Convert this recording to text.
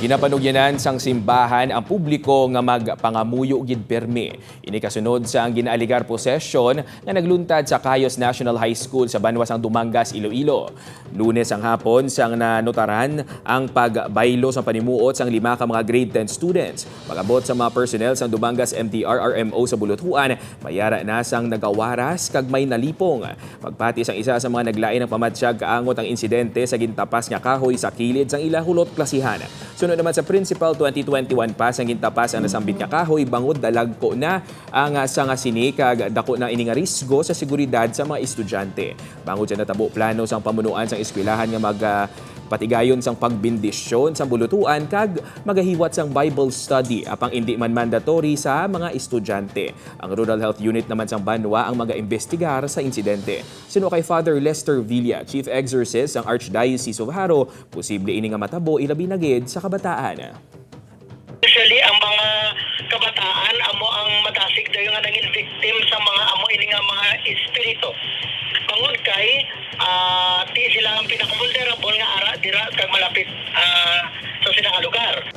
Ginapanugyanan sang simbahan ang publiko nga magpangamuyo gid permi. Ini kasunod sa ang ginaaligar posesyon nga nagluntad sa Cayos National High School sa Banwas ang Dumangas, Iloilo. Lunes ang hapon sang nanotaran ang pagbaylo sa panimuot sang 5 ka mga grade 10 students. Pagabot sa mga personnel sang Dumangas MTR-RMO sa Buluthuan, mayara na sang nagawaras kag may nalipong. Pagpati sang isa sa mga naglain ng pamatsyag kaangot ang insidente sa gintapas nga kahoy sa kilid sang ilahulot klasihan. Sunod naman sa Principal 2021 pas ang gintapas ang nasambit nga kahoy bangod dalagko na ang sanga sini kag dako na ini nga risgo sa seguridad sa mga estudyante. Bangod sa natabo plano sang pamunuan sang eskwelahan nga patigayon sang pagbindisyon sang bulutuan kag magahiwat sang Bible study apang hindi man mandatory sa mga estudyante. Ang Rural Health Unit naman sang Banwa ang mag-imbestigar sa insidente. Sino kay Father Lester Villa, Chief Exorcist ng Archdiocese of Haro, posible ini nga matabo ilabi na gid sa kabataan. Usually ang mga kabataan amo ang madasig dayo nga naging victim sa mga amo ini nga mga espiritu. Bangod kay di sila ang pinaka-vulnerable nga ara dira kag malapit sa sinang lugar.